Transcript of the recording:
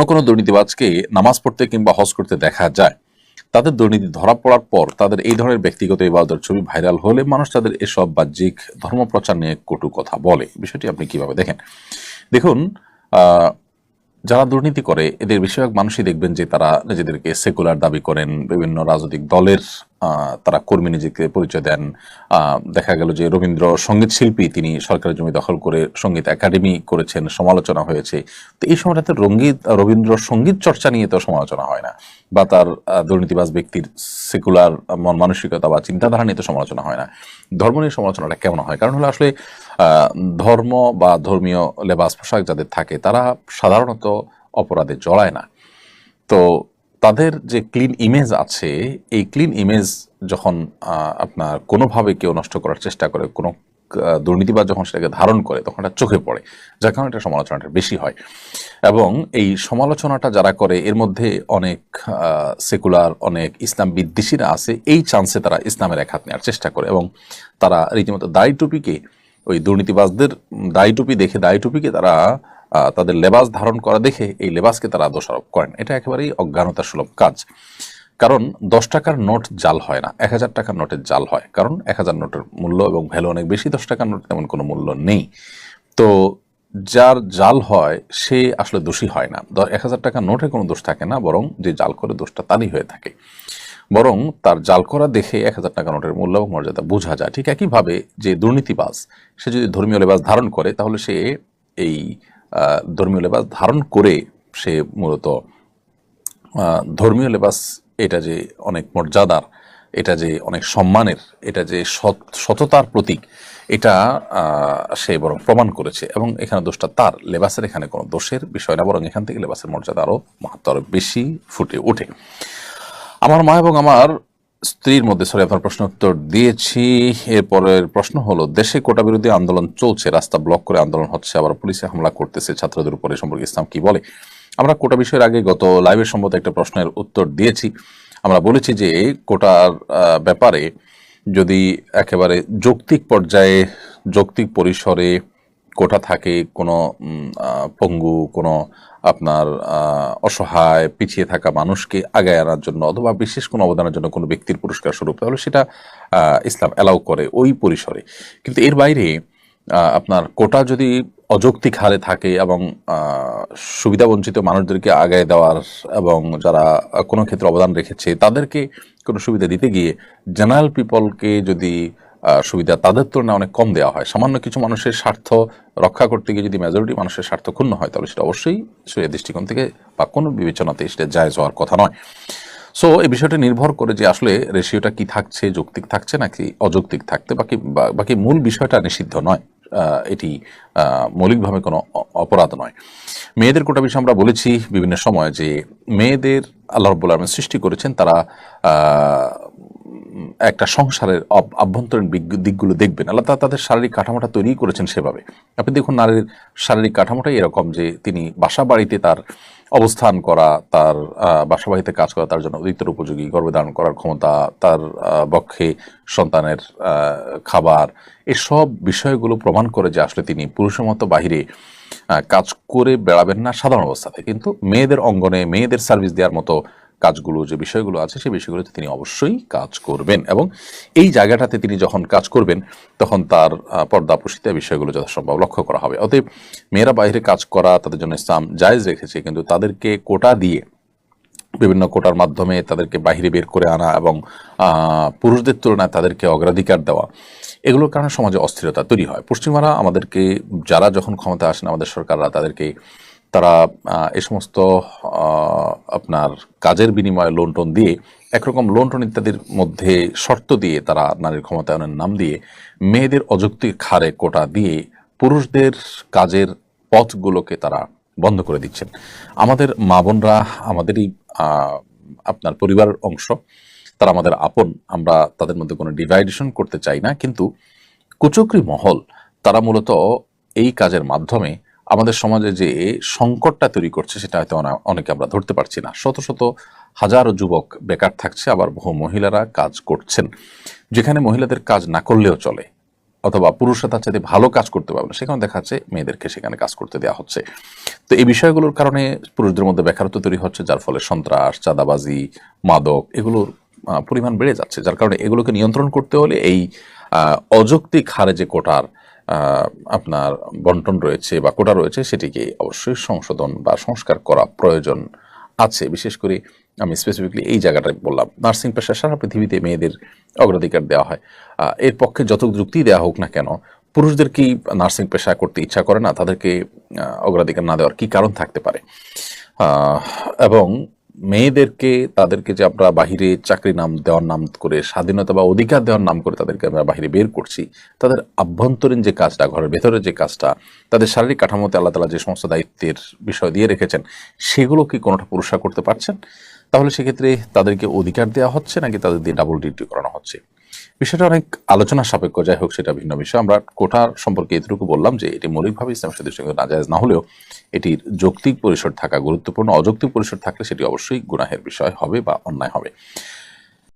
কোনো দুর্নীতিবাজকে নামাজ পড়তে কিংবা হজ করতে দেখা যায়, তাদের দুর্নীতি ধরা পড়ার পর তাদের এই ধরনের ব্যক্তিগত ইবাদতের ছবি ভাইরাল হলে মানুষ তাদের এসব বাহ্যিক ধর্মপ্রচার নিয়ে কটু কথা বলে। বিষয়টি আপনি কিভাবে দেখেন? দেখুন, যারা দুর্নীতি করে এদের বেশিরভাগ মানুষই দেখবেন যে তারা নিজেদেরকে সেকুলার দাবি করেন, বিভিন্ন রাজনৈতিক দলের তারা কর্মী নিজেকে পরিচয় দেন। দেখা গেল যে রবীন্দ্র সঙ্গীত শিল্পী, তিনি সরকারি জমি দখল করে সঙ্গীত একাডেমি করেছেন, সমালোচনা হয়েছে। তো এই সময়টাতে রবীন্দ্র সঙ্গীত চর্চা নিয়ে তো সমালোচনা হয় না, বা তার দুর্নীতিবাজ ব্যক্তির সেকুলার মন মানসিকতা বা চিন্তাধারা নিয়ে তো সমালোচনা হয় না। ধর্ম নিয়ে সমালোচনাটা কেমন হয়? কারণ হলো আসলে ধর্ম বা ধর্মীয় লেবাস পোশাক যাদের থাকে তারা সাধারণত অপরাধে জড়ায় না। তো তাদের যে ক্লিন ইমেজ আছে, এই ক্লিন ইমেজ যখন আপনার কোনোভাবে কেউ নষ্ট করার চেষ্টা করে, কোনো দুর্নীতিবাজ যখন সেটাকে ধারণ করে, তখন এটা চোখে পড়ে, যার কারণে এটা সমালোচনাটা বেশি হয়। এবং এই সমালোচনাটা যারা করে এর মধ্যে অনেক সেকুলার, অনেক ইসলাম বিদ্বেষীরা আছে। এই চান্সে তারা ইসলামের এক হাত নেওয়ার চেষ্টা করে এবং তারা রীতিমতো দাড়ি টুপিকে, ওই দুর্নীতিবাজদের দাড়ি টুপি দেখে দাড়ি টুপিকে তারা তাদের লেবাস ধারণ করা দেখে এই লেবাসকে তারা দোষারোপ করেন। এটা একেবারেই অজ্ঞানতা সুলভ কাজ। কারণ 10 টাকার নোট জাল হয় না, 1000 টাকার নোটের জাল হয়। কারণ 1000 নোটের মূল্য এবং ভ্যালু অনেক বেশি, 10 টাকার নোট তেমন কোনো মূল্য নেই। তো যার জাল হয় সে আসলে দোষী হয় না। 1000 টাকার নোটে কোনো দোষ থাকে না, বরং যে জাল করে দোষটা তারই হয়ে থাকে। বরং তার জাল করা দেখে 1000 টাকা নোটের মূল্য এবং মর্যাদা বোঝা যায়। ঠিক একইভাবে যে দুর্নীতিবাজ, সে যদি ধর্মীয় লেবাস ধারণ করে, তাহলে সে এই ধর্মীয় লেবাস ধারণ করে সে মূলত ধর্মীয় লেবাস, এটা যে অনেক মর্যাদার, এটা যে অনেক সম্মানের, এটা যে সততার প্রতীক, এটা সে বরং প্রমাণ করেছে। এবং এখানে দোষটা তার, লেবাসের এখানে কোনো দোষের বিষয় না, বরং এখান থেকে লেবাসের মর্যাদা আরও মাহাত্ম আরও বেশি ফুটে ওঠে। আমার মা এবং আমার স্ত্রীর মধ্যে, আপনার প্রশ্ন উত্তর দিয়েছি। এরপরের প্রশ্ন হলো, দেশে কোটা বিরোধী আন্দোলন চলছে, রাস্তা ব্লক করে আন্দোলন হচ্ছে, আবার পুলিশে হামলা করতেছে ছাত্রদের উপরে, সম্পর্কে ইসলাম কি বলে? আমরা কোটা বিষয়ের আগে গত লাইভের সম্ভবত একটা প্রশ্নের উত্তর দিয়েছি। আমরা বলেছি যে কোটার ব্যাপারে যদি একেবারে যৌক্তিক পর্যায়ে, যৌক্তিক পরিসরে কোটা থাকে, কোনো পঙ্গু, কোনো আপনার অসহায় পিছিয়ে থাকা মানুষকে আগায় আনার জন্য, অথবা বিশেষ কোনো অবদানের জন্য কোনো ব্যক্তির পুরস্কার স্বরূপ, তাহলে সেটা ইসলাম অ্যালাউ করে ওই পরিসরে। কিন্তু এর বাইরে আপনার কোটা যদি অযৌক্তিক হারে থাকে এবং সুবিধাবঞ্চিত মানুষদেরকে আগায় দেওয়ার এবং যারা কোনো ক্ষেত্রে অবদান রেখেছে তাদেরকে কোনো সুবিধা দিতে গিয়ে জেনারেল পিপলকে যদি সুবিধা তাদের তুলনায় অনেক কম দেওয়া হয়, সামান্য কিছু মানুষের স্বার্থ রক্ষা করতে গিয়ে যদি মেজরিটি মানুষের স্বার্থ ক্ষুণ্ণ হয়, তাহলে সেটা অবশ্যই শরীয়তের দৃষ্টিকোণ থেকে বা কোনো বিবেচনাতে সেটা জায়েজ হওয়ার কথা নয়। সো এই বিষয়টা নির্ভর করে যে আসলে রেশিওটা কি থাকছে, যৌক্তিক থাকছে নাকি অযৌক্তিক থাকতে, বাকি মূল বিষয়টা নিষিদ্ধ নয়, এটি মৌলিকভাবে কোনো অপরাধ নয়। মেয়েদের কোটা বিষয়ে আমরা বলেছি বিভিন্ন সময় যে মেয়েদের আল্লাহ রাব্বুল আলামিন সৃষ্টি করেছেন, তারা একটা সংসারের আভ্যন্তরীণ দিকগুলো দেখবেন। আল্লাহ তাআলা তাদের শারীরিক কাঠামোটা তৈরি করেছেন সেভাবে। আপনি দেখুন, নারীর শারীরিক কাঠামোটাই এরকম যে তিনি বাসা বাড়িতে তার অবস্থান করা, তার বাসা বাড়িতে কাজ করা তার জন্য অধিকতর উপযোগী, গর্ভধারণ করার ক্ষমতা, তার বক্ষে সন্তানের খাবার, এসব বিষয়গুলো প্রমাণ করে যে আসলে তিনি পুরুষের মতো বাহিরে কাজ করে বেড়াবেন না সাধারণ অবস্থাতে, কিন্তু মেয়েদের অঙ্গনে মেয়েদের সার্ভিস দেওয়ার মতো কাজগুলো, যে বিষয়গুলো আছে সেই বিষয়গুলোতে তিনি অবশ্যই কাজ করবেন। এবং এই জায়গাটাতে তিনি যখন কাজ করবেন তখন তার পর্দাপ্রসিত বিষয়গুলো যথাসম্ভব লক্ষ্য করা হবে। অতএব মেয়েরা বাইরে কাজ করা তাদের জন্য ইসলাম জায়েজ রেখেছে, কিন্তু তাদেরকে কোটা দিয়ে, বিভিন্ন কোটার মাধ্যমে তাদেরকে বাইরে বের করে আনা এবং পুরুষদের তুলনায় তাদেরকে অগ্রাধিকার দেওয়া, এগুলোর কারণে সমাজে অস্থিরতা তৈরি হয়। পশ্চিমারা আমাদেরকে, যারা যখন ক্ষমতা আসেন আমাদের সরকাররা, তারা এই সমস্ত আপনার কাজের বিনিময়ে লোন টোন দিয়ে, একরকম লোন টোন ইত্যাদির মধ্যে শর্ত দিয়ে তারা নারীর ক্ষমতায়নের নাম দিয়ে মেয়েদের অযৌক্তিক হারে কোটা দিয়ে পুরুষদের কাজের পথগুলোকে তারা বন্ধ করে দিচ্ছেন। আমাদের মা বোনরা আমাদেরই আপনার পরিবারের অংশ, তারা আমাদের আপন, আমরা তাদের মধ্যে কোনো ডিভাইডেশন করতে চাই না। কিন্তু কুচক্রী মহল তারা মূলত এই কাজের মাধ্যমে আমাদের সমাজে যে সংকটটা তৈরি করছে সেটা হয়তো অনেকে আমরা ধরতে পারছি না। শত শত হাজারো যুবক বেকার থাকছে, আবার বহু মহিলারা কাজ করছেন, যেখানে মহিলাদের কাজ না করলেও চলে। অথবা পুরুষরা তার চাইতে ভালো কাজ করতে পারবে না, সেখানে দেখা যাচ্ছে মেয়েদেরকে সেখানে কাজ করতে দেওয়া হচ্ছে। তো এই বিষয়গুলোর কারণে পুরুষদের মধ্যে বেকারত্ব তৈরি হচ্ছে, যার ফলে সন্ত্রাস, চাঁদাবাজি, মাদক এগুলোর পরিমাণ বেড়ে যাচ্ছে। যার কারণে এগুলোকে নিয়ন্ত্রণ করতে হলে এই অযৌক্তিক হারে যে কোটার আপনার বন্টন রয়েছে বা কোটা রয়েছে, সেটিকে অবশ্যই সংশোধন বা সংস্কার করা প্রয়োজন আছে। বিশেষ করে আমি স্পেসিফিকলি এই জায়গাটায় বললাম, নার্সিং পেশা সারা পৃথিবীতে মেয়েদের অগ্রাধিকার দেওয়া হয়। এর পক্ষে যত যুক্তি দেওয়া হোক না কেন, পুরুষদের কি নার্সিং পেশা করতে ইচ্ছা করে না? তাদেরকে অগ্রাধিকার না দেওয়ার কি কারণ থাকতে পারে? এবং মেয়েদেরকে তাদেরকে যে আমরা বাহিরে চাকরি নাম দেওয়ার নাম করে, স্বাধীনতা বা অধিকার দেওয়ার নাম করে তাদেরকে আমরা বাহিরে বের করছি, তাদের আভ্যন্তরীণ যে কাজটা, ঘরের ভেতরে যে কাজটা, তাদের শারীরিক কাঠামোতে আল্লাহ তাআলা যে সমস্ত দায়িত্বের বিষয় দিয়ে রেখেছেন, সেগুলো কি কোনোটা পুরুষরা করতে পারছেন? তাহলে সেক্ষেত্রে তাদেরকে অধিকার দেওয়া হচ্ছে নাকি তাদের দিয়ে ডাবল ডিউটি করানো হচ্ছে? বিষয়টা অনেক আলোচনা সাপেক্ষ, যাই হোক সেটা ভিন্ন বিষয়। আমরা কোটার সম্পর্কে এতটুকু বললাম যে এটি মৌলিকভাবে ইসলামের দৃষ্টিকোণ নাজায়েজ না হলেও এটির যৌক্তিক পরিসর থাকা গুরুত্বপূর্ণ। অযৌক্তিক পরিসর থাকলে সেটি অবশ্যই গুনাহের বিষয় হবে বা অন্যায় হবে।